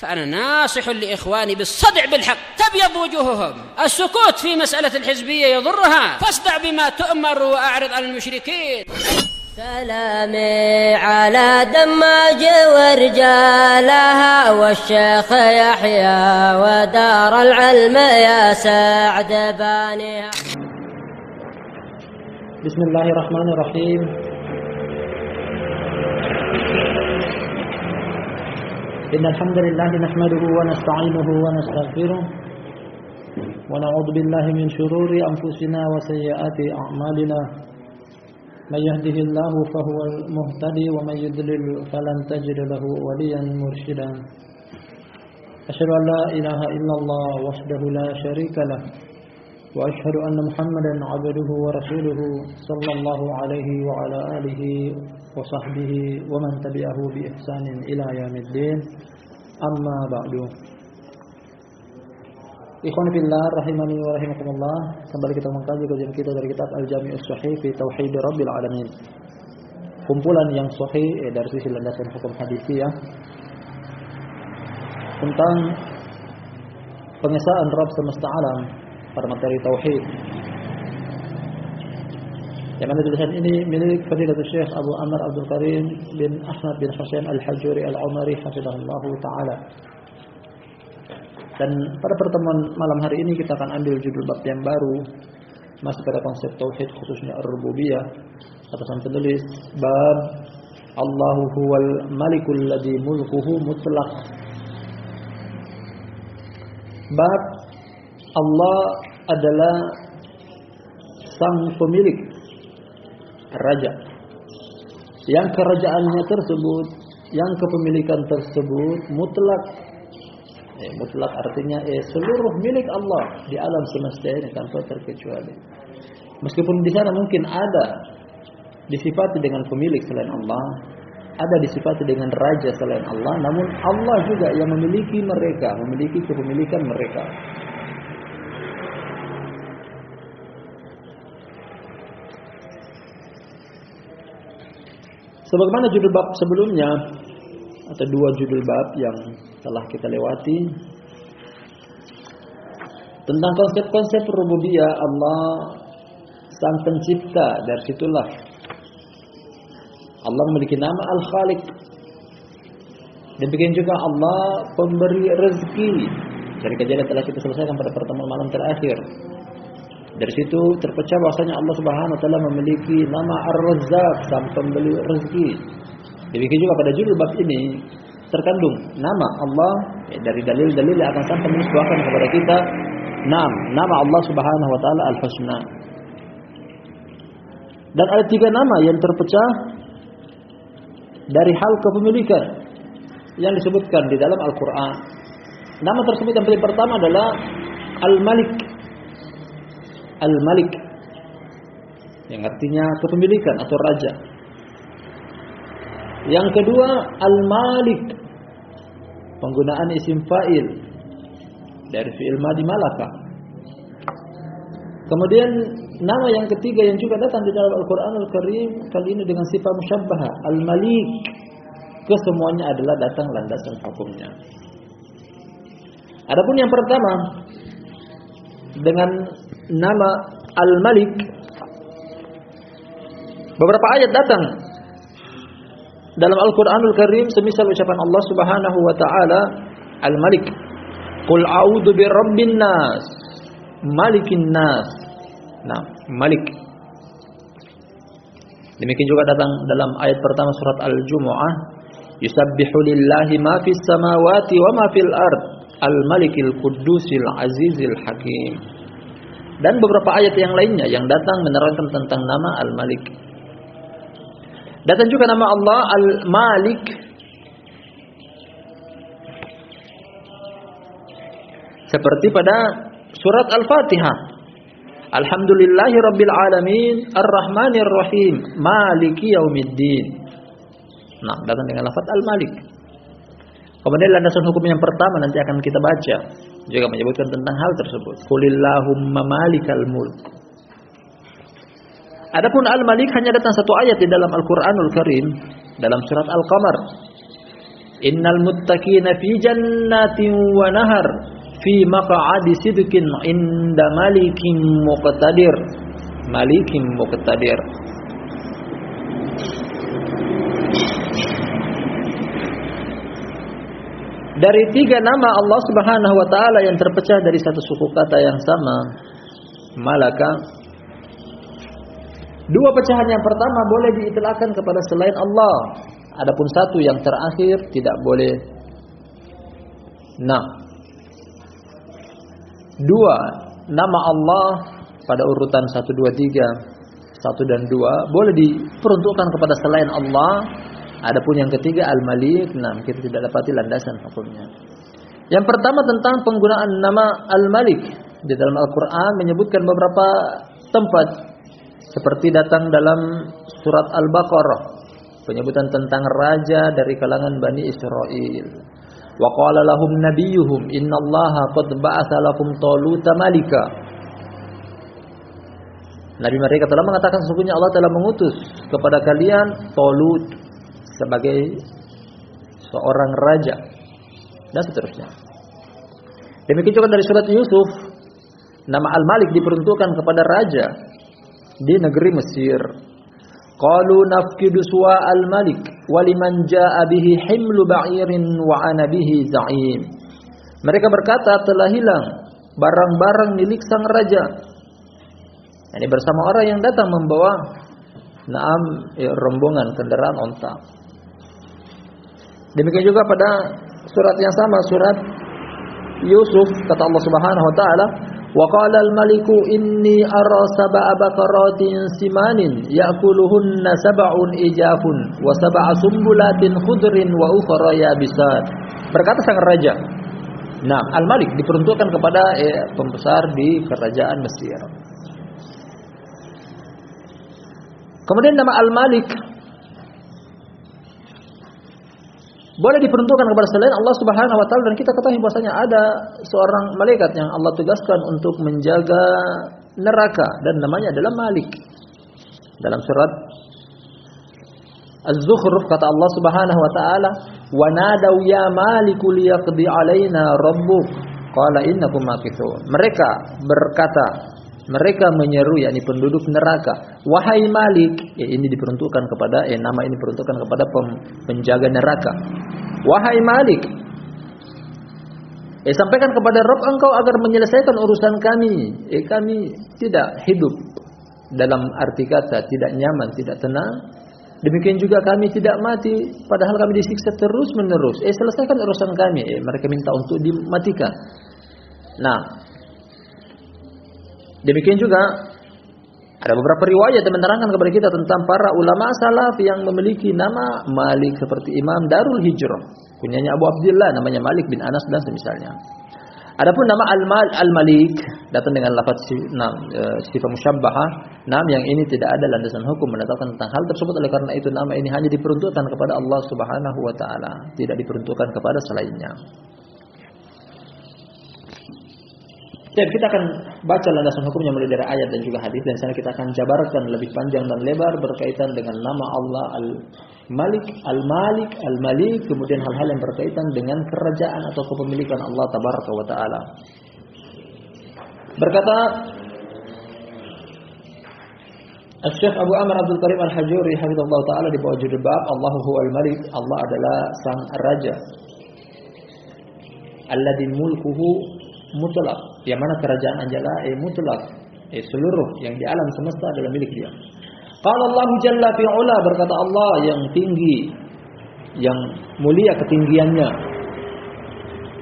فأنا ناصح لإخواني بالصدع بالحق تبيض وجوههم. السكوت في مسألة الحزبية يضرها، فاصدع بما تؤمر وأعرض عن المشركين. سلامي على دماج ورجالها والشيخ يحيى ودار العلم يا سعد بانيها. بسم الله الرحمن الرحيم. إن الحمد لله نحمده ونستعينه ونستغفره ونعوذ بالله من شرور أنفسنا وسيئات أعمالنا. من يهده الله فهو المهتدي ومن يضلل فلن تجد له وليا مرشدا. أشهد أن لا إله إلا الله وحده لا شريك له وأشهد أن محمدا عبده ورسوله صلى الله عليه وعلى آله وصحبه ومن تبعه بإحسان إلى يوم الدين. أما بعد. Ikhwan fillah rahimani wa rahimakumullah, kembali kita mengkaji kajian kita dari kitab Al-Jami'us Shahih fi Tauhid Rabbil Alamin. Kumpulan yang sahih dari sisi landasan hukum hadisiyah tentang pengesaan Rabb semesta alam pada materi tauhid. Yang mana tulisan ini milik Fadilatul Syekh Abu Amr Abdul Karim bin Ahmad bin Husain Al-Hajuri Al-Umari hafizahullahu taala. Dan pada pertemuan malam hari ini kita akan ambil judul bab yang baru, masih pada konsep tauhid khususnya ar-rububiyah. Atasan penulis bab Allahu huwal malikul ladzi mulkuhu mutlaq. Bab Allah adalah sang pemilik, raja, yang kerajaannya tersebut, yang kepemilikan tersebut mutlak. Mutlak artinya seluruh milik Allah di alam semesta ini tanpa terkecuali. Meskipun di sana mungkin ada disifati dengan pemilik selain Allah, ada disifati dengan raja selain Allah, namun Allah juga yang memiliki mereka, memiliki kepemilikan mereka. Sebagaimana judul bab sebelumnya atau dua judul bab yang telah kita lewati tentang konsep-konsep rububiyah Allah sang pencipta, dari situlah Allah memiliki nama Al-Khaliq. Demikian juga Allah pemberi rezeki. Dari kajian yang telah kita selesaikan pada pertemuan malam terakhir, dari situ terpecah bahwasanya Allah Subhanahu wa taala memiliki nama Ar-Razzaq, sang pemberi rezeki. Demikian juga pada judul bab ini terkandung nama Allah dari dalil-dalil yang akan sampai menisbahkan kepada kita nama Allah Subhanahu wa taala Al-Husna. Dan ada tiga nama yang terpecah dari hal kepemilikan yang disebutkan di dalam Al-Qur'an. Nama tersebut yang paling pertama adalah Al-Malik. Al-Malik yang artinya kepemilikan atau raja. Yang kedua Al-Malik, penggunaan isim fa'il dari fi'il madhi malaka. Kemudian nama yang ketiga yang juga datang di dalam Al-Qur'anul Karim kali ini dengan sifat musyabbahah, Al-Malik. Kesemuanya adalah datang landasan hukumnya. Adapun yang pertama dengan nama Al-Malik, beberapa ayat datang dalam Al-Qur'anul Karim semisal ucapan Allah Subhanahu wa taala Al-Malik, qul a'udzu birabbin nas malikin nas. Nah, Malik. Demikian juga datang dalam ayat pertama surat Al-Jumu'ah, yusabbihu lillahi ma fis samawati wa ma fil ard al-malikil quddusil azizil hakim. Dan beberapa ayat yang lainnya yang datang menerangkan tentang nama Al-Malik. Datang juga nama Allah Al-Malik seperti pada surat Al-Fatihah, Alhamdulillahi Rabbil Alamin Ar-Rahmanir Rahim Maliki Yaumiddin. Nah, datang dengan lafaz Al-Malik. Kemudian landasan hukum yang pertama nanti akan kita baca juga menyebutkan tentang hal tersebut. Qulillahumma malikal mulk. Adapun Al-Malik hanya datang satu ayat di dalam Al-Qur'anul Karim dalam surat Al-Qamar. Innal muttaqina fi jannatin wa nahar fi maq'adi sidqin 'inda malikin muqtadir. Malikin muqtadir. Dari 3 nama Allah Subhanahu wa taala yang terpecah dari satu suku kata yang sama, malaka. 2 pecahan yang pertama boleh diitlaqkan kepada selain Allah. Adapun 1 yang terakhir tidak boleh. Nah, 2 nama Allah pada urutan 1, 2, 3, 1 dan 2 boleh diperuntukkan kepada selain Allah. Adapun yang ketiga Al-Malik, nah kita tidak dapati landasan hukumnya. Yang pertama tentang penggunaan nama Al-Malik di dalam Al-Qur'an menyebutkan beberapa tempat seperti datang dalam surat Al-Baqarah penyebutan tentang raja dari kalangan Bani Israel. Wa qala lahum nabiyuhum innallaha qad ba'atsa lakum Taluta malika. Nabi mereka telah mengatakan sesungguhnya Allah telah mengutus kepada kalian Talut sebagai seorang raja dan seterusnya. Demikian juga dari surat Yusuf, nama Al-Malik diperuntukkan kepada raja di negeri Mesir. Qalu nafkidu suwa al-malik wa liman jaa bihi himlu ba'irin wa ana bihi za'im. Mereka berkata telah hilang barang-barang milik sang raja. Ini bersama orang yang datang membawa rombongan kendaraan onta. Demikian juga pada surat yang sama, surat Yusuf, kata Allah Subhanahu wa taala, "Wa qala al-maliku inni ara sab'a baqaratin simanin ya'kuluhunna sab'un ijafun wa sab'a sumbulatin khudrin wa ukhra yabisat." Berkata sang raja. Nah, Al-Malik diperuntukkan kepada pembesar di kerajaan Mesir. Kemudian nama Al-Malik boleh diperuntukkan kepada selain Allah Subhanahu wa taala, dan kita ketahui bahwasanya ada seorang malaikat yang Allah tugaskan untuk menjaga neraka dan namanya adalah Malik. Dalam surat Az-Zukhruf kata Allah Subhanahu wa taala, "Wa nadaw ya Maliku liyaqdi 'alaina rabbuk qala innakum makithun." Mereka berkata, mereka menyeru yakni penduduk neraka, "Wahai Malik," ini diperuntukkan kepada nama ini diperuntukkan kepada penjaga neraka. "Wahai Malik, sampaikan kepada Rabb engkau agar menyelesaikan urusan kami. Kami tidak hidup dalam arti kata tidak nyaman, tidak tenang. Demikian juga kami tidak mati padahal kami disiksa terus-menerus. Selesaikan urusan kami." Mereka minta untuk dimatikan. Nah, demikian juga ada beberapa riwayat yang menerangkan kepada kita tentang para ulama salaf yang memiliki nama Malik seperti Imam Darul Hijrah, kunyanya Abu Abdullah, namanya Malik bin Anas dan semisalnya. Adapun nama Al-Malik datang dengan lafaz sifat musyabbahah, nama yang ini tidak ada landasan hukum menetapkan tentang hal tersebut. Oleh karena itu nama ini hanya diperuntukkan kepada Allah Subhanahu wa taala, tidak diperuntukkan kepada selainnya. Dan kita akan baca landasan hukumnya mulai dari ayat dan juga hadis, dan sana kita akan jabarkan lebih panjang dan lebar berkaitan dengan nama Allah Al-Malik, Al-Malik, Al-Malik, kemudian hal-hal yang berkaitan dengan kerajaan atau kepemilikan Allah Tabaraka wa taala. Berkata Syekh Abu Amr Abdul Karim Al-Hajuri hafizahullah taala di bawah judul bab Allahu huwal Malik, Allah adalah sang raja. Alladzi mulkuhu mutlak, yang mana kerajaan adalah mutlak, seluruh yang di alam semesta adalah milik dia. Qala Allah jalla fi ula, berkata Allah yang tinggi, yang mulia ketinggiannya.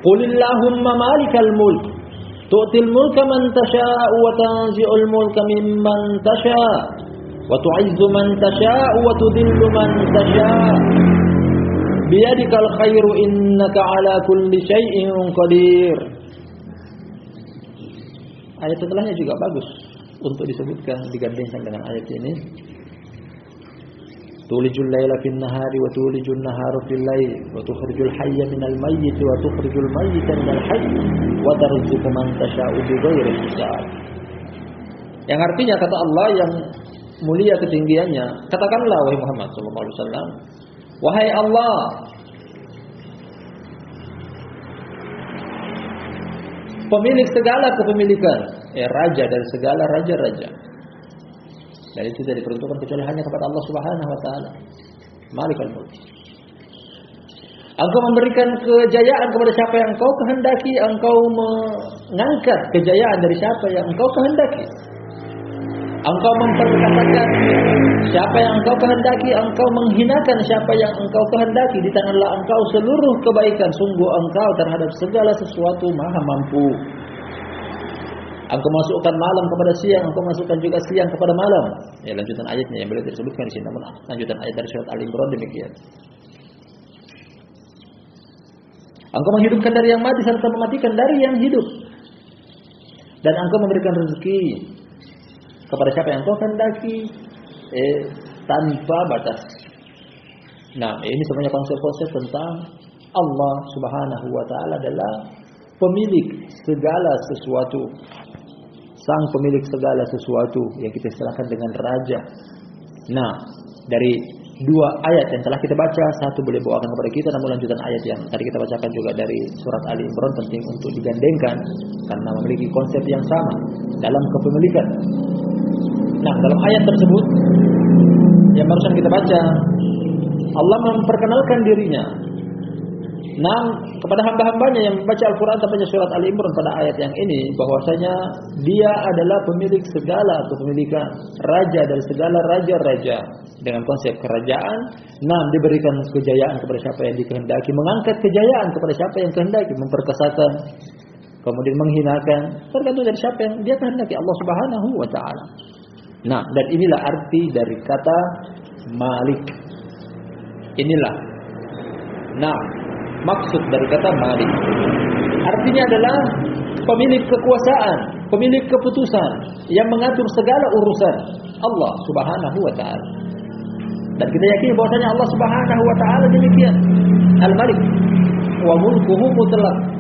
Qulillahumma malikal mulk tu'til mulka man tasha'u wa tanzi'ul mulka mimman tasha' wa tu'izzu man tasha'u wa tudhillu man tasha' biyadikal khairu innaka ala kulli syai'in qadir. Ayat setelahnya juga bagus untuk disebutkan, digandingkan dengan ayat ini. Tulijul laila fin nahari wa tulijul nahara fil lail wa tukhrijul hayya minal mayyit wa tukhrijul mayyita minal hayy wa tarzuqu man tasha'u bighairi hisab. Yang artinya kata Allah yang mulia ketinggiannya, katakanlah wahai Muhammad sallallahu alaihi wasallam, wahai Allah, pemilik segala kepemilikan, raja dari segala raja-raja. Dan itu tidak diperuntukkan kecuali hanya kepada Allah Subhanahu wa taala. Malikul Mulk. Engkau memberikan kejayaan kepada siapa yang engkau kehendaki, engkau mengangkat kejayaan dari siapa yang engkau kehendaki. Engkau memperkatakan siapa yang engkau kehendaki, engkau menghinakan siapa yang engkau kehendaki. Di tanganlah engkau seluruh kebaikan, sungguh engkau terhadap segala sesuatu maha mampu. Engkau masukkan malam kepada siang, engkau masukkan juga siang kepada malam. Ya, lanjutan ayatnya yang boleh disebutkan di sini, namun lanjutan ayat dari surat Al-Imran demikian. Engkau menghidupkan dari yang mati serta mematikan dari yang hidup. Dan engkau memberikan rezeki kepada siapa yang engkau kehendaki tanpa batas. Nah, ini semuanya konsep-konsep tentang Allah Subhanahu wa taala adalah pemilik segala sesuatu. Sang pemilik segala sesuatu yang kita istilahkan dengan raja. Nah, dari dua ayat yang telah kita baca, satu boleh bawakan kepada kita, namun lanjutan ayat yang tadi kita bacakan juga dari surat Ali Imran penting untuk digandengkan karena memiliki konsep yang sama dalam kepemilikan. Nah, dalam ayat tersebut yang barusan kita baca, Allah memperkenalkan dirinya. Nah, kepada hamba-hambanya yang membaca Al-Quran tampaknya surat Ali Imran pada ayat yang ini, bahwasanya dia adalah pemilik segala kepemilikan, raja dari segala raja-raja dengan konsep kerajaan. Nah, diberikan kejayaan kepada siapa yang dikehendaki, mengangkat kejayaan kepada siapa yang kehendaki, memperkesakan, kemudian menghinakan, tergantung dari siapa yang dia kehendaki, Allah Subhanahu wa taala. Nah, dan inilah arti dari kata Malik. Inilah. Nah, maksud dari kata Malik. Artinya adalah pemilik kekuasaan, pemilik keputusan yang mengatur segala urusan, Allah Subhanahu wa taala. Dan kita yakini bahwasanya Allah Subhanahu wa taala demikian. Al-Malik wa mulkuhu mutlaq.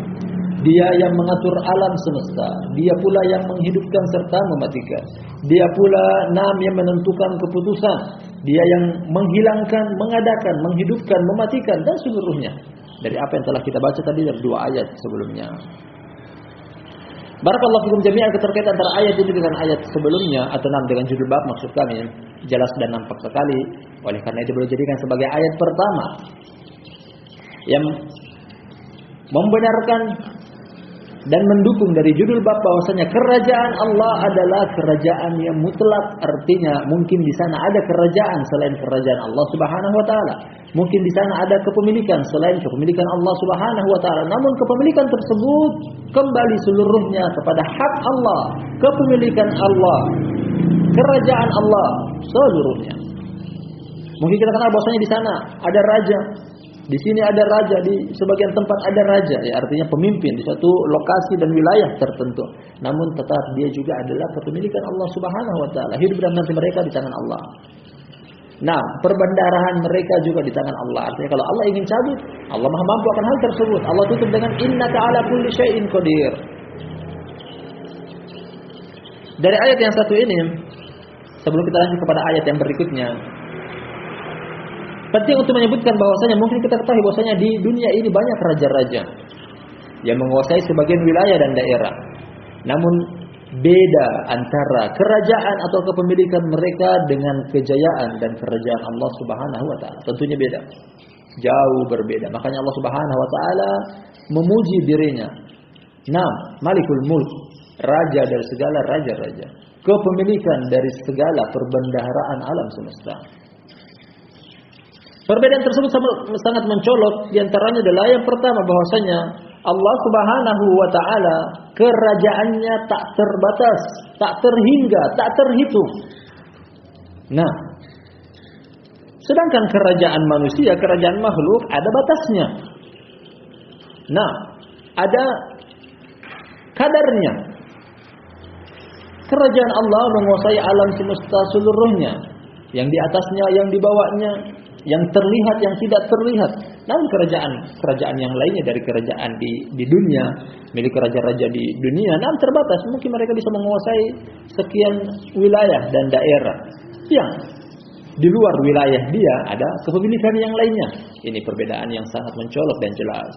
Dia yang mengatur alam semesta, dia pula yang menghidupkan serta mematikan. Dia pula yang menentukan keputusan, dia yang menghilangkan, mengadakan, menghidupkan, mematikan dan seluruhnya. Dari apa yang telah kita baca tadi dari dua ayat sebelumnya. Barakallahu fikum jami'an, keterkaitan antara ayat ini dengan ayat sebelumnya atau dengan judul bab maksud kami jelas dan nampak sekali. Oleh karena itu boleh jadikan sebagai ayat pertama yang membenarkan dan mendukung dari judul bab bahwasanya kerajaan Allah adalah kerajaan yang mutlak. Artinya mungkin di sana ada kerajaan selain kerajaan Allah Subhanahu wa taala. Mungkin di sana ada kepemilikan selain kepemilikan Allah Subhanahu wa taala. Namun kepemilikan tersebut kembali seluruhnya kepada hak Allah, kepemilikan Allah, kerajaan Allah seluruhnya. Mungkin kita kenal bahwasanya di sana ada raja, di sini ada raja, di sebagian tempat ada raja, ya artinya pemimpin di satu lokasi dan wilayah tertentu. Namun tetap dia juga adalah kepemilikan Allah Subhanahu wa taala. Hidup dan mati mereka di tangan Allah. Nah, perbendaharaan mereka juga di tangan Allah. Artinya kalau Allah ingin cabut, Allah Maha mampu akan hal tersebut. Allah tutup dengan innaka ala kulli syai'in qadir. Dari ayat yang satu ini, sebelum kita lanjut kepada ayat yang berikutnya, penting untuk menyebutkan bahwasanya mungkin kita ketahui bahwasanya di dunia ini banyak raja-raja yang menguasai sebagian wilayah dan daerah. Namun beda antara kerajaan atau kepemilikan mereka dengan kejayaan dan kerajaan Allah Subhanahu wa taala. Tentunya beda. Jauh berbeda. Makanya Allah Subhanahu wa taala memuji dirinya. Malikul Mulk, raja dari segala raja-raja. Kepemilikan dari segala perbendaharaan alam semesta. Perbedaan tersebut sangat mencolok. Di antaranya adalah yang pertama bahwasanya Allah Subhanahu wa taala kerajaannya tak terbatas, tak terhingga, tak terhitung. Nah, sedangkan kerajaan manusia, kerajaan makhluk ada batasnya. Nah, ada kadarnya. Kerajaan Allah menguasai alam semesta seluruhnya, yang di atasnya, yang di bawahnya, yang terlihat, yang tidak terlihat. Namun kerajaan yang lainnya dari kerajaan di dunia, milik raja-raja di dunia, terbatas. Mungkin mereka bisa menguasai sekian wilayah dan daerah yang di luar wilayah dia ada kepemilikan yang lainnya. Ini perbedaan yang sangat mencolok dan jelas.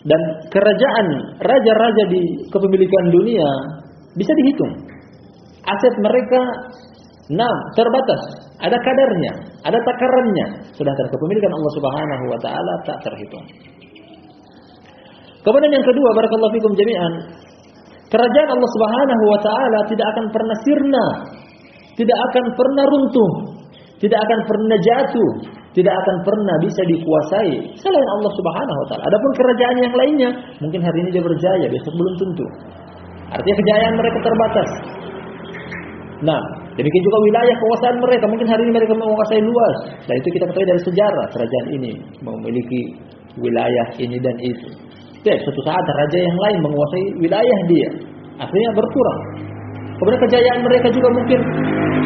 Dan kerajaan raja-raja di kepemilikan dunia bisa dihitung. Aset mereka terbatas, ada kadarnya, ada takarannya. Sedangkan kepemilikan Allah Subhanahu wa taala tak terhitung. Kemudian yang kedua, barakallahu fikum jami'an, kerajaan Allah Subhanahu wa taala tidak akan pernah sirna, tidak akan pernah runtuh, tidak akan pernah jatuh, tidak akan pernah bisa dikuasai selain Allah Subhanahu wa taala. Adapun kerajaan yang lainnya, mungkin hari ini dia berjaya, besok belum tentu. Artinya kejayaan mereka terbatas. Nah, demikian juga wilayah kekuasaan mereka, mungkin hari ini mereka menguasai luas. Dan itu kita ketahui dari sejarah, kerajaan ini memiliki wilayah ini dan itu. Dan suatu saat raja yang lain menguasai wilayah dia, akhirnya berkurang. Kemudian kejayaan mereka juga mungkin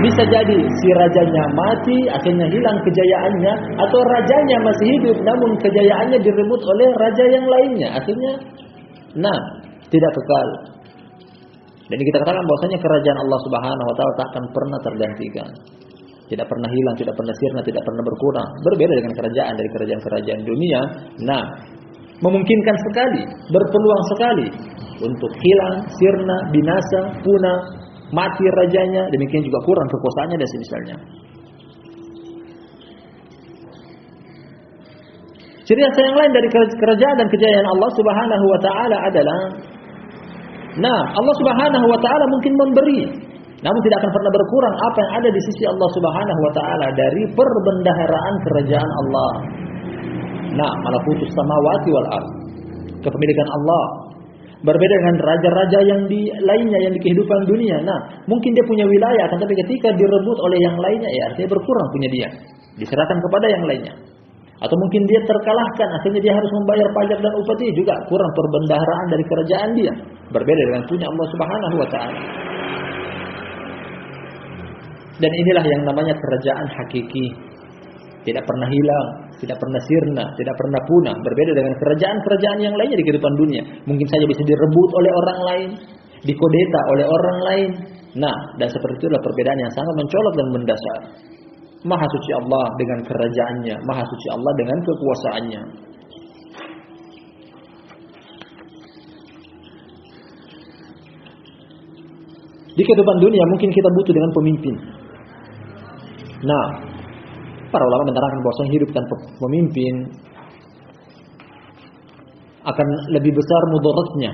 bisa jadi si rajanya mati, akhirnya hilang kejayaannya, atau rajanya masih hidup namun kejayaannya direbut oleh raja yang lainnya, akhirnya tidak kekal. Dan kita katakan bahwasanya kerajaan Allah Subhanahu wa taala tak akan pernah tergantikan. Tidak pernah hilang, tidak pernah sirna, tidak pernah berkurang. Berbeda dengan kerajaan dari kerajaan-kerajaan dunia. Memungkinkan sekali, berpeluang sekali untuk hilang, sirna, binasa, punah, mati rajanya, demikian juga kurang kekuasaannya dan semisalnya. Ciri khas yang lain dari kerajaan dan kejayaan Allah Subhanahu wa taala adalah Allah Subhanahu wa taala mungkin memberi, namun tidak akan pernah berkurang apa yang ada di sisi Allah Subhanahu wa taala dari perbendaharaan kerajaan Allah. Malakutus samawati wal ardh, kepemilikan Allah. Berbeda dengan raja-raja yang di lainnya yang di kehidupan dunia. Mungkin dia punya wilayah, akan tapi ketika direbut oleh yang lainnya, ya artinya berkurang punya dia, diserahkan kepada yang lainnya. Atau mungkin dia terkalahkan, akhirnya dia harus membayar pajak dan upeti, juga kurang perbendaharaan dari kerajaan dia. Berbeda dengan punya Allah Subhanahu wa taala. Dan inilah yang namanya kerajaan hakiki. Tidak pernah hilang, tidak pernah sirna, tidak pernah punah. Berbeda dengan kerajaan-kerajaan yang lainnya di kehidupan dunia. Mungkin saja bisa direbut oleh orang lain, dikodeta oleh orang lain. Dan seperti itulah perbedaan yang sangat mencolok dan mendasar. Maha suci Allah dengan kerajaannya, maha suci Allah dengan kekuasaannya. Di kehidupan dunia mungkin kita butuh dengan pemimpin. Para ulama menerangkan bahwa hidup tanpa pemimpin akan lebih besar mudaratnya.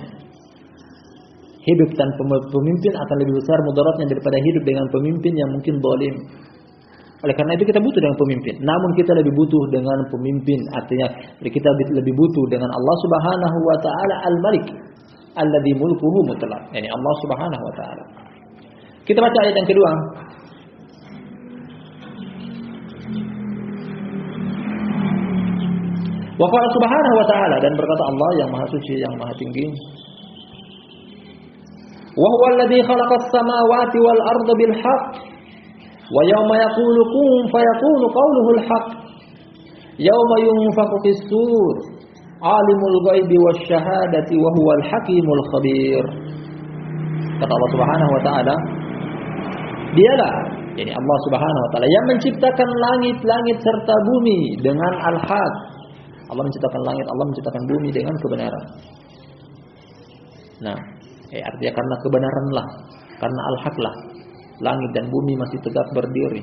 Hidup tanpa pemimpin akan lebih besar mudaratnya daripada hidup dengan pemimpin yang mungkin zalim. Oleh karena itu kita butuh dengan pemimpin. Namun kita lebih butuh dengan pemimpin, artinya kita lebih butuh dengan Allah Subhanahu wa taala Al-Malik, alladzi mulkuhu mutlaq. Yani Allah Subhanahu wa taala. Kita baca ayat yang kedua. Wa qala subhanahu wa ta'ala, dan berkata Allah yang maha suci, yang maha tinggi, wa huwa alladhi khalaqa as-samawati wal arda bil haqq wa yawma yaqulu kun fayakunu qawluhu al haqq yawma yunfakhu fis sur alimul ghaibi wasy syahadati wa huwal hakimul khabir. Kata Allah Subhanahu wa ta'ala, dialah, yani Allah Subhanahu wa ta'ala, yang menciptakan langit-langit serta bumi dengan al-haq. Allah menciptakan langit, Allah menciptakan bumi dengan kebenaran. Artinya karena kebenaranlah, karena al-haqlah, langit dan bumi masih tegak berdiri.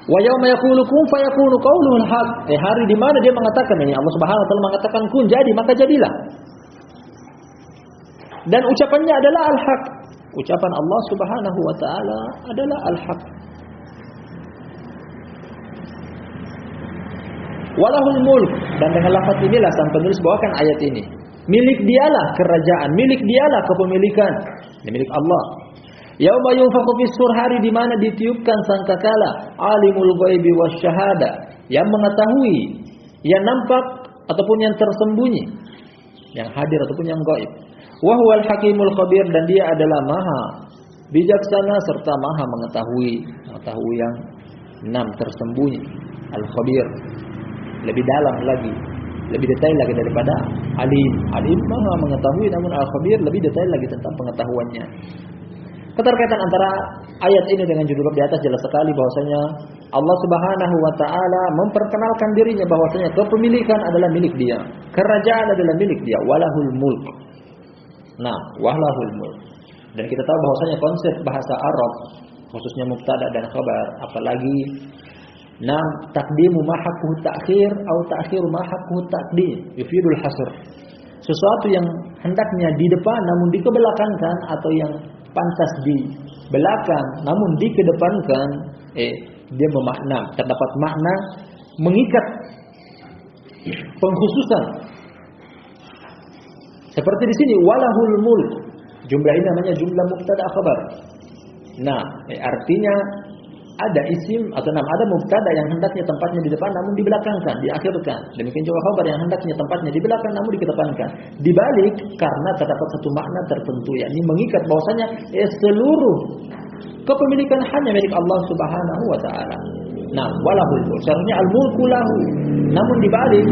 Wa yauma yaqulu kun fayakunu qawluhu al-haq. Hari di mana dia mengatakan ini, Allah Subhanahu wa taala mengatakan kun, jadi, maka jadilah. Dan ucapannya adalah al-haq. Ucapan Allah Subhanahu wa taala adalah al-haq. Walahul mulk, dan dengan lafaz inilah sang penulis bawakan ayat ini. Milik dialah kerajaan, milik dialah kepemilikan, milik Allah. Yauma yunfakhu fis-sur, hari di mana ditiupkan sangkakala, alimul ghaibi wasyahada, yang mengetahui yang nampak ataupun yang tersembunyi, yang hadir ataupun yang gaib. Wa huwal hakimul khabir, dan dia adalah maha bijaksana serta maha mengetahui yang tersembunyi. Al-khabir, lebih dalam lagi, lebih detail lagi daripada alim. Alim maha mengetahui, namun al-khabir lebih detail lagi tentang pengetahuannya. Keterkaitan antara ayat ini dengan judul bab di atas jelas sekali bahwasanya Allah Subhanahu wa taala memperkenalkan dirinya bahwasanya kepemilikan adalah milik Dia, kerajaan adalah milik Dia, walahul mulk. Nah, walahul mulk. Dan kita tahu bahwasanya konsep bahasa Arab khususnya mubtada dan khabar, apalagi taqdimu ma haqquhu ta'khir atau ta'khiru ma haqquhu taqdim, yufidul hasr. Sesuatu yang hendaknya di depan namun dikebelakangkan, atau yang pantas di belakang namun dikedepankan, dia terdapat makna mengikat, pengkhususan. Seperti di sini walahul mulk. Jumlah ini namanya jumlah mubtada khabar. Nah, artinya ada isim atau ada mubtada yang hendaknya tempatnya di depan namun dibelakangkan, diakhirkan. Demikian juga khabar yang hendaknya tempatnya di belakang namun dikedepankan. Dibalik karena terdapat satu makna tertentu, yakni mengikat bahwasanya seluruh kepemilikan hanya milik Allah Subhanahu wa taala. Nah, walahul mulk. Seharusnya al-mulku lahu. Namun dibalik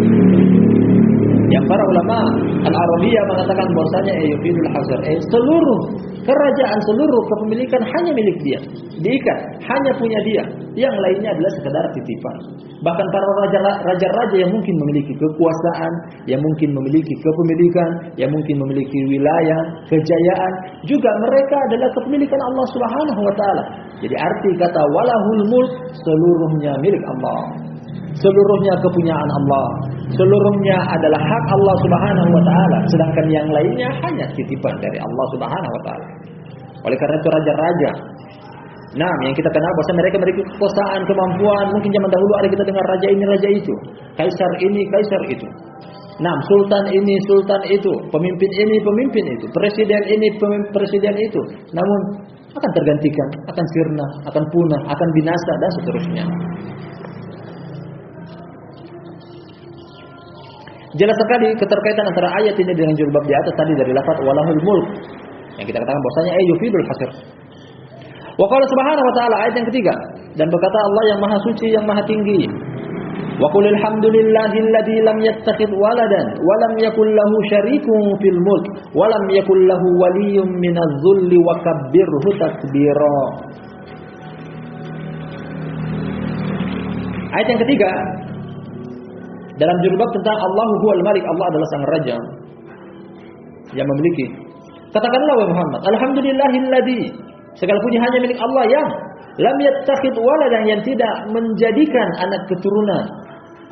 yang para ulama al-Arabiyah mengatakan bahwasanya yufidul hasr, seluruh kerajaan, seluruh kepemilikan hanya milik Dia, diikat, hanya punya Dia. Yang lainnya adalah sekedar titipan. Bahkan para raja-raja yang mungkin memiliki kekuasaan, yang mungkin memiliki kepemilikan, yang mungkin memiliki wilayah, kejayaan, juga mereka adalah kepemilikan Allah Subhanahu wa taala. Jadi arti kata walahul mulk, seluruhnya milik Allah. Seluruhnya kepunyaan Allah. Seluruhnya adalah hak Allah Subhanahu wa taala, sedangkan yang lainnya hanya titipan dari Allah Subhanahu wa taala. Oleh karena itu raja-raja, yang kita kenal bahwa mereka memiliki kekuasaan, kemampuan. Mungkin zaman dahulu ada kita dengar raja ini, raja itu, kaisar ini, kaisar itu. Sultan ini, sultan itu, pemimpin ini, pemimpin itu, presiden ini, presiden itu. Namun akan tergantikan, akan sirna, akan punah, akan binasa dan seterusnya. Jelas sekali keterkaitan antara ayat ini dengan judul bab di atas tadi dari lafaz walahul mulk, yang kita katakan bahwasanya yufidul hasr. Wa qala subhanahu wa ta'ala, ayat yang ketiga, dan berkata Allah yang maha suci, yang maha tinggi, wa qul alhamdulillahilladzi lam yattakhidh waladan wa lam yakul lahu syarikun fil mulk wa lam yakul lahu waliyyun minadh dhulli wa kabbirhu takbira. Ayat yang ketiga dalam judul bab tentang Allahu huwal malik, Allah adalah sang raja yang memiliki. Katakanlah wahai Muhammad, alhamdulillahilladzi, segala puji hanya milik Allah yang lam yattakhidh waladan, yang tidak menjadikan anak keturunan.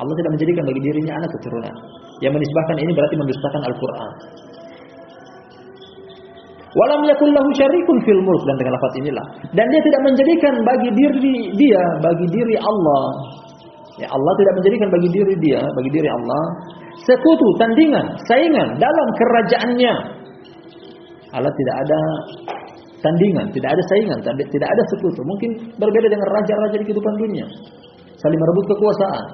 Allah tidak menjadikan bagi dirinya anak keturunan. Yang menisbahkan ini berarti mendustakan Al-Qur'an. Walam yakul lahu syarikun fil mulk, dan dengan lafaz inilah, dan dia tidak menjadikan bagi diri Allah. Ya, Allah tidak menjadikan bagi diri Allah sekutu, tandingan, saingan dalam kerajaannya. Allah tidak ada tandingan, tidak ada saingan, tidak ada sekutu. Mungkin berbeda dengan raja-raja di kehidupan dunia, saling merebut kekuasaan,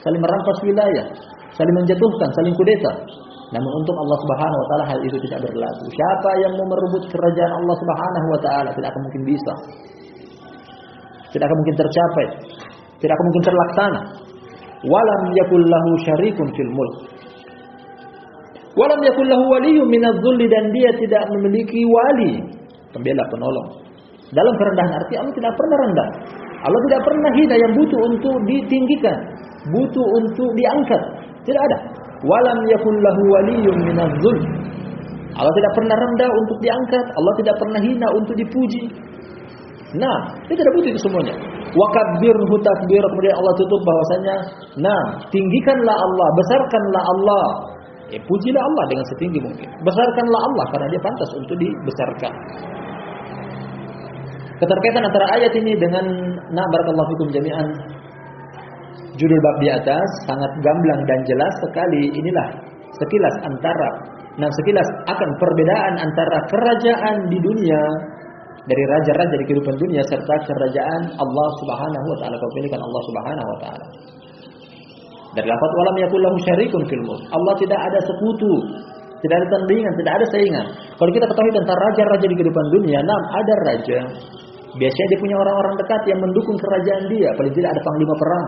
saling merampas wilayah, saling menjatuhkan, saling kudeta. Namun untuk Allah Subhanahu wa taala hal itu tidak berlaku. Siapa yang mau merebut kerajaan Allah Subhanahu wa taala tidak akan mungkin bisa. Tidak akan mungkin tercapai. Tidak akan mungkin terlaksana. Walam yakul lahu syarikun fil mulk. Walam yakul lahu waliyyun minadh dhulli, dan dia tidak memiliki wali, pembela, penolong. Dalam kerendahan arti Allah tidak pernah rendah. Allah tidak pernah hina yang butuh untuk ditinggikan, butuh untuk diangkat. Tidak ada. Walam yakul lahu waliyyun minadh dhulli. Allah tidak pernah rendah untuk diangkat. Allah tidak pernah hina untuk dipuji. Dia tidak butuh itu semuanya. Wa kabbirhu takbira, kemudian Allah tutup bahwasanya, tinggikanlah Allah, besarkanlah Allah. Pujilah Allah dengan setinggi mungkin. Besarkanlah Allah karena dia pantas untuk dibesarkan. Keterkaitan antara ayat ini dengan barakallahu fikum jami'an judul bab di atas sangat gamblang dan jelas sekali. Inilah sekilas akan perbedaan antara kerajaan di dunia, dari raja-raja di kehidupan dunia, serta kerajaan Allah Subhanahu wa taala, kepemilikan Allah Subhanahu wa taala. Dari lafaz walam yakul lahu syarikun fil mulk, Allah tidak ada sekutu, tidak ada tandingan, tidak ada saingan. Kalau kita ketahui tentang raja-raja di kehidupan dunia, ada raja, biasanya dia punya orang-orang dekat yang mendukung kerajaan dia, paling tidak ada panglima perang.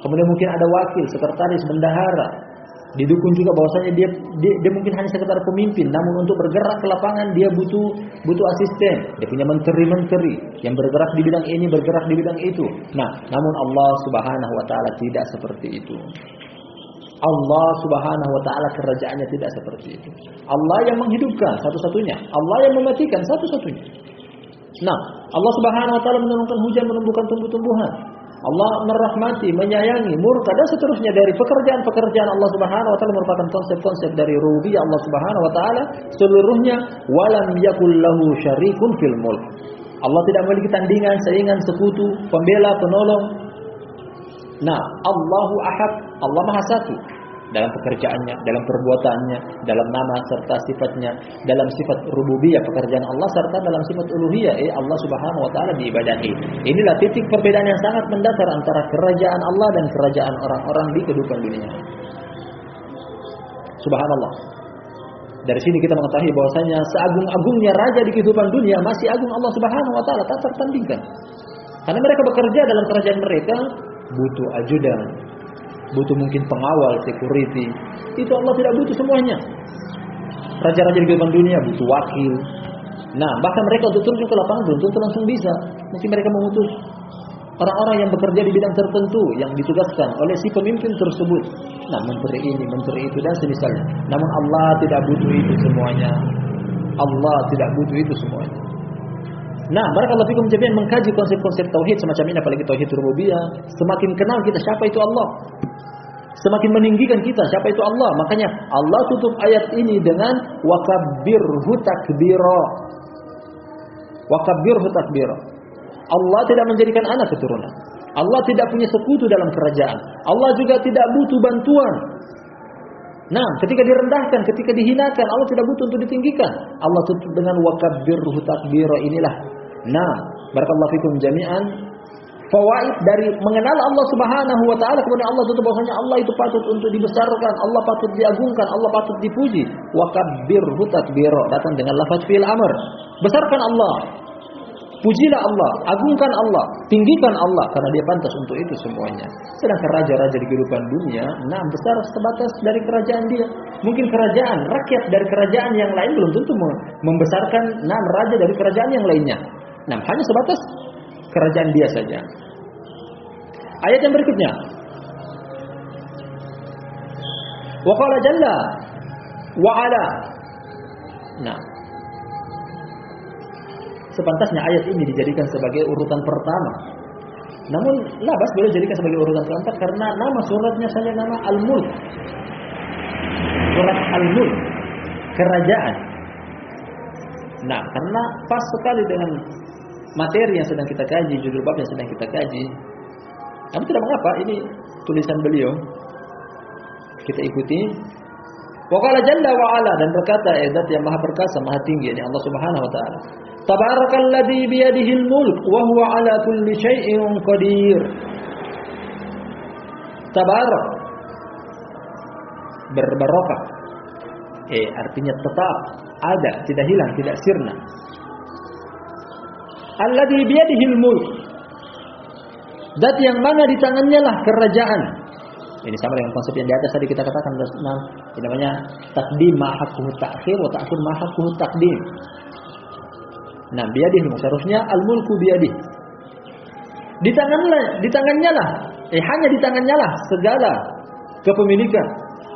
Kemudian mungkin ada wakil, sekretaris, bendahara. Didukung juga bahwasanya dia mungkin hanya sekedar pemimpin, namun untuk bergerak ke lapangan dia butuh asisten. Dia punya menteri-menteri yang bergerak di bidang ini, bergerak di bidang itu. Nah, namun Allah Subhanahu wa taala tidak seperti itu. Allah Subhanahu wa taala kerajaannya tidak seperti itu. Allah yang menghidupkan satu-satunya, Allah yang mematikan satu-satunya. Nah, Allah Subhanahu wa taala menurunkan hujan, menumbuhkan tumbuh-tumbuhan. Allah merahmati, menyayangi, murka dan seterusnya dari pekerjaan-pekerjaan Allah Subhanahu wa taala merupakan konsep-konsep dari rububiyah Allah Subhanahu wa taala seluruhnya. Walam yakul lahu syarikun fil mulk. Allah tidak memiliki tandingan, saingan, sekutu, pembela, penolong. Nah, Allahu Ahad, Allah Maha Satu dalam pekerjaannya, dalam perbuatannya, dalam nama serta sifatnya, dalam sifat rububiyah pekerjaan Allah serta dalam sifat uluhiyah Allah Subhanahu wa taala diibadahi. Inilah titik perbedaan yang sangat mendasar antara kerajaan Allah dan kerajaan orang-orang di kehidupan dunia. Subhanallah. Dari sini kita mengetahui bahwasanya seagung-agungnya raja di kehidupan dunia masih agung Allah Subhanahu wa taala, tak tertandingkan. Karena mereka bekerja dalam kerajaan mereka butuh ajudan, butuh mungkin pengawal, security. Itu Allah tidak butuh semuanya. Raja-raja di kehidupan dunia butuh wakil. Nah, bahkan mereka untuk terjun ke lapangan belum tentu langsung bisa. Mesti mereka mengutus orang-orang yang bekerja di bidang tertentu yang ditugaskan oleh si pemimpin tersebut. Nah, menteri ini, menteri itu dan semisalnya. Namun Allah tidak butuh itu semuanya. Allah tidak butuh itu semuanya. Nah, barakallahu fikum jami'an, mengkaji konsep-konsep tauhid semacam ini, apalagi tauhid rububiyah, semakin kenal kita siapa itu Allah, semakin meninggikan kita siapa itu Allah. Makanya Allah tutup ayat ini dengan wakabbirhu takbira. Wakabbirhu takbira. Allah tidak menjadikan anak keturunan. Allah tidak punya sekutu dalam kerajaan. Allah juga tidak butuh bantuan. Nah, ketika direndahkan, ketika dihinakan, Allah tidak butuh untuk ditinggikan. Allah tutup dengan wakabbirhu takbira. Inilah. Nah, barakallahu fikum jami'an, fawaid dari mengenal Allah Subhanahu wa taala, kemudian Allah tutup bahwasanya Allah itu patut untuk dibesarkan, Allah patut diagungkan, Allah patut dipuji. Wakabbirhu takbira, datang dengan lafaz fi'il amr. Besarkan Allah. Pujilah Allah, agungkan Allah, tinggikan Allah karena dia pantas untuk itu semuanya. Sedangkan raja-raja di kehidupan dunia, nah besar sebatas dari kerajaan dia. Mungkin kerajaan, rakyat dari kerajaan yang lain belum tentu membesarkan raja dari kerajaan yang lainnya. Nah, hanya sebatas kerajaan dia saja. Ayat yang berikutnya. Wa qala jalla wa ala. Nah, sepantasnya ayat ini dijadikan sebagai urutan pertama. Namun labas boleh dijadikan sebagai urutan keempat karena nama suratnya saja nama Al-Mulk. Surat Al-Mulk, kerajaan. Nah, karena pas sekali dengan materi yang sedang kita kaji, judul bab yang sedang kita kaji. Namun tidak mengapa, ini tulisan beliau. Kita ikuti. Wa qala jalla wa ala, dan berkata zat yang maha perkasa, maha tinggi, yakni Allah Subhanahu wa taala. Tabarakalladzi biyadihil mulk wa huwa ala kulli syai'in qadir. Tabarak, berbarokah. Artinya tetap ada, tidak hilang, tidak sirna. Alladzi biyadihil mulk, zat yang mana di tangannya lah kerajaan. Ini sama dengan konsep yang di atas tadi kita katakan, ini namanya taqdim ma haqquhu ta'khir wa ta'khir ma haqquhu taqdim. Nah, biyadih seharusnya al-mulku biyadih. Di tangannya lah, hanya di tangannya lah segala kepemilikan.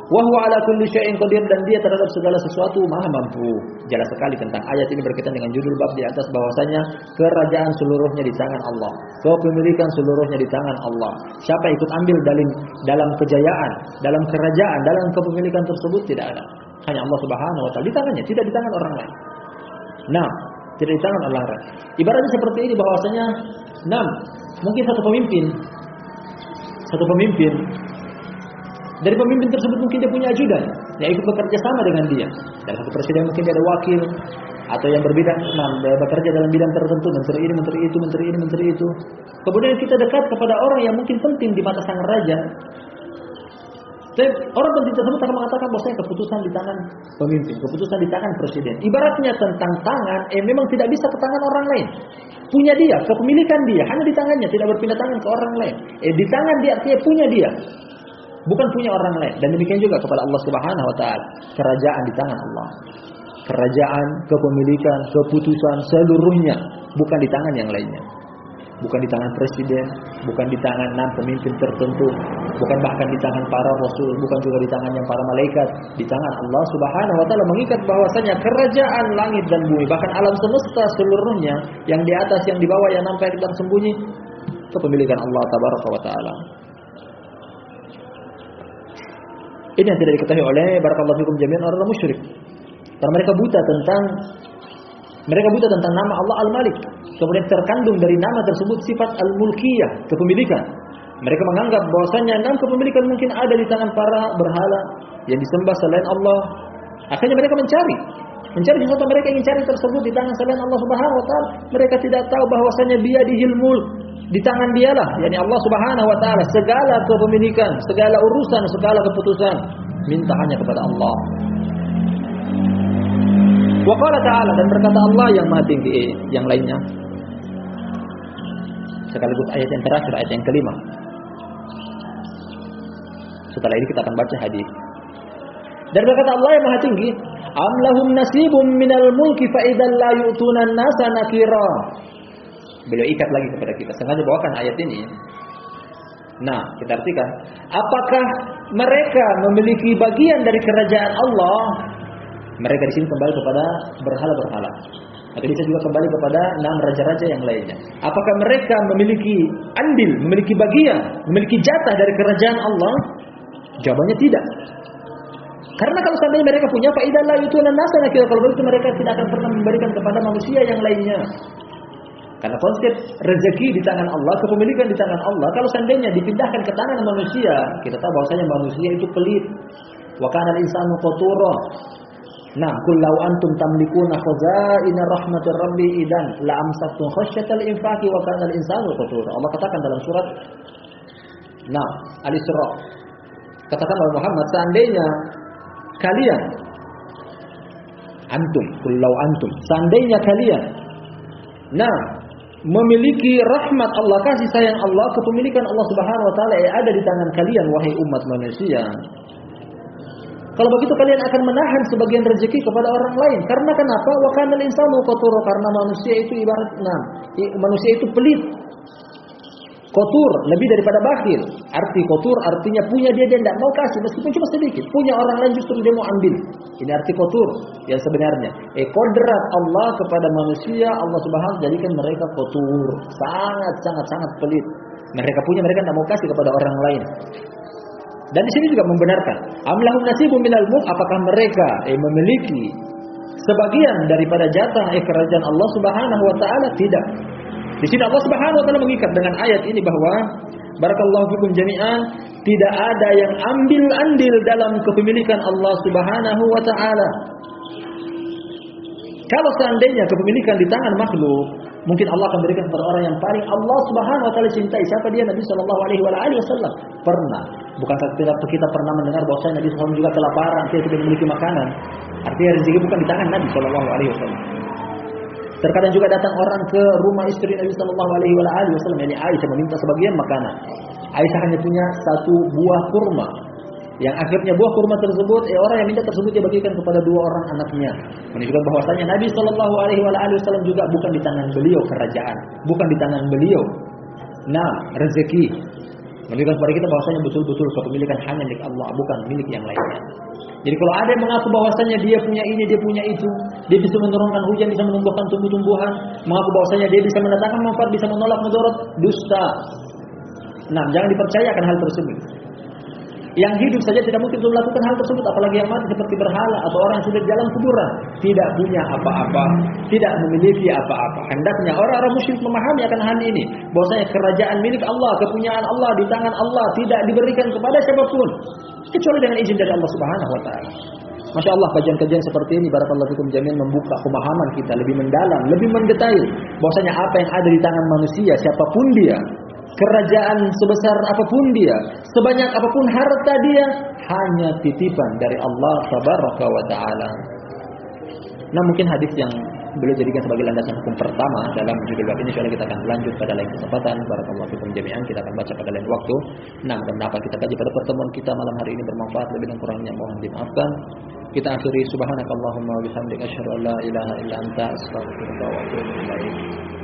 Wa huwa ala kulli syai'in qadir, dan dia terhadap segala sesuatu maha mampu. Jelas sekali tentang ayat ini berkaitan dengan judul bab di atas bahwasanya kerajaan seluruhnya di tangan Allah, kepemilikan seluruhnya di tangan Allah. Siapa ikut ambil dalam kejayaan, dalam kerajaan, dalam kepemilikan tersebut tidak ada. Hanya Allah Subhanahu wa taala di tangannya, tidak di tangan orang lain. Nah, tidak di tangan orang lain. Ibaratnya seperti ini bahwasanya, mungkin satu pemimpin dari pemimpin tersebut mungkin dia punya ajudan yang ikut bekerja sama dengan dia. Dan satu presiden mungkin dia ada wakil atau yang berbidang bekerja dalam bidang tertentu, menteri ini, menteri itu, menteri ini, menteri itu. Kemudian kita dekat kepada orang yang mungkin penting di mata sang raja. Dan orang penting tersebut akan mengatakan bahwasanya keputusan di tangan pemimpin, keputusan di tangan presiden. Ibaratnya tentang tangan, memang tidak bisa ke tangan orang lain. Punya dia, kepemilikan dia hanya di tangannya, tidak berpindah tangan ke orang lain. Di tangan dia artinya punya dia. bukan punya orang lain. Dan demikian juga kepada Allah Subhanahu wa taala, kerajaan di tangan Allah. Kerajaan, kepemilikan, keputusan seluruhnya bukan di tangan yang lainnya. Bukan di tangan presiden, bukan di tangan 6 pemimpin tertentu, bukan bahkan di tangan para rasul, bukan juga di tangan yang para malaikat. Di tangan Allah Subhanahu wa taala, mengikat bahwasanya kerajaan langit dan bumi, bahkan alam semesta seluruhnya, yang di atas, yang di bawah, yang nampak, yang sembunyi, kepemilikan Allah Tabaraka wa taala. Ini yang tidak diketahui oleh barakallahu fikum jami'an orang musyrik. Karena mereka buta tentang nama Allah Al-Malik. Kemudian terkandung dari nama tersebut sifat Al-Mulkiyah, kepemilikan. Mereka menganggap bahwasanya 6 kepemilikan mungkin ada di tangan para berhala yang disembah selain Allah. Akhirnya mereka mencari sesuatu, mereka ingin cari tersebut di tangan selain Allah Subhanahu wa taala. Mereka tidak tahu bahwasanya biyadihil mulk, di tangan dialah, yakni Allah Subhanahu wa taala, segala kepemilikan, segala urusan, segala keputusan. Minta hanya kepada Allah. Wa qala ta'ala, dan berkata Allah yang Maha Tinggi yang lainnya. Sekaligus ayat yang terakhir, ayat yang kelima. Setelah ini kita akan baca hadis. Dan berkata Allah yang Maha Tinggi, am lahum nasibum minal mulki fa idzal la yu'tuna an-nasa nakira. Beliau ikat lagi kepada kita, sengaja bawakan ayat ini. Nah, kita artikan, apakah mereka memiliki bagian dari kerajaan Allah? Mereka di sini kembali kepada berhala-berhala. Atau bisa juga kembali kepada 6 raja-raja yang lainnya. Apakah mereka memiliki andil, memiliki bagian, memiliki jatah dari kerajaan Allah? Jawabannya tidak. Karena kalau seandainya mereka punya, fa idzal la yu'tuna an-nasa nakira, kalau begitu mereka tidak akan pernah memberikan kepada manusia yang lainnya. Karena konsep rezeki di tangan Allah, kepemilikan di tangan Allah, kalau seandainya dipindahkan ke tangan manusia, kita tahu bahwasanya manusia itu pelit. Wa kana al-insanu qatura. Nah, qul law antum tamlikuna khazaina rahmatir rabbi idan la amsaktum khasyatal infaqi wa kana al-insanu qatura. Allah katakan dalam surat Al-Isra. Katakan oleh Muhammad, seandainya kalian qul law antum, seandainya kalian memiliki rahmat Allah, kasih sayang Allah, kepemilikan Allah Subhanahu wa taala yang ada di tangan kalian wahai umat manusia. Kalau begitu kalian akan menahan sebagian rezeki kepada orang lain. Karena kenapa? Wa kanal insanu qatura, karena manusia itu ibarat manusia itu pelit. Qatur lebih daripada bakhil. Arti qatur artinya punya dia tidak mau kasih meskipun cuma sedikit. Punya orang lain justru dia mau ambil. Ini arti qatur yang sebenarnya. Kodrat Allah kepada manusia, Allah Subhanahu jadikan mereka qatur, sangat pelit. Mereka punya, mereka tidak mau kasih kepada orang lain. Dan di sini juga membenarkan, amlahum nasibum minal mulk, apakah mereka memiliki sebagian daripada jatah kerajaan Allah Subhanahu wa taala? Tidak. Di sini Allah Subhanahu wa taala mengikat dengan ayat ini bahwa barakallahu fikum jami'an, tidak ada yang ambil andil dalam kepemilikan Allah Subhanahu wa taala. Kalau seandainya kepemilikan di tangan makhluk, mungkin Allah akan berikan kepada orang yang paling Allah Subhanahu wa taala cintai. Siapa dia? Nabi sallallahu alaihi wasallam. Pernah, bukankah kita pernah mendengar bahwa Nabi SAW juga kelaparan, dia tidak memiliki makanan. Artinya rezeki bukan di tangan Nabi sallallahu alaihi wasallam. Terkadang juga datang orang ke rumah istri Nabi sallallahu alaihi wasallam, yakni Aisyah, meminta sebagian makanan. Aisyah hanya punya 1 buah kurma. Yang akhirnya buah kurma tersebut, orang yang minta tersebut dia bagikan kepada 2 orang anaknya. Menunjukkan bahwasanya Nabi sallallahu alaihi wasallam juga bukan di tangan beliau kerajaan, bukan di tangan beliau rezeki. Menunjukkan kepada kita bahwasanya betul-betul kepemilikan hanya milik Allah, bukan milik yang lainnya. Jadi kalau ada yang mengaku bahwasanya dia punya ini, dia punya itu, dia bisa menurunkan hujan, bisa menumbuhkan tumbuh-tumbuhan, mengaku bahwasanya dia bisa mendatangkan manfaat, bisa menolak mudarat, dusta. Jangan dipercayakan hal tersebut. Yang hidup saja tidak mungkin untuk melakukan hal tersebut, apalagi yang mati seperti berhala atau orang yang sudah di dalam kuburan, tidak punya apa-apa, tidak memiliki apa-apa. Hendaknya orang-orang musyrik memahami akan hal ini, bahwasanya kerajaan milik Allah, kepunyaan Allah di tangan Allah, tidak diberikan kepada siapapun kecuali dengan izin dari Allah Subhanahu wa taala. Masya Allah, kajian-kajian seperti ini barakallahu fikum jami'an membuka pemahaman kita lebih mendalam, lebih mendetail bahwasanya apa yang ada di tangan manusia, siapapun dia, kerajaan sebesar apapun dia, sebanyak apapun harta dia, hanya titipan dari Allah Tabaraka wa taala. Mungkin hadis yang beliau jadikan sebagai landasan hukum pertama dalam judul bab ini. Insyaallah kita akan lanjut pada lain kesempatan. Barakallahu fikum jami'an. Kita akan baca pada lain waktu. Nah, dan apa kita kaji pada pertemuan kita malam hari ini bermanfaat, lebih dan kurangnya mohon dimaafkan. Kita akhiri subhanakallahumma wa bihamdika asyhadu an la ilaha illa anta astaghfiruka wa atubu ilaik.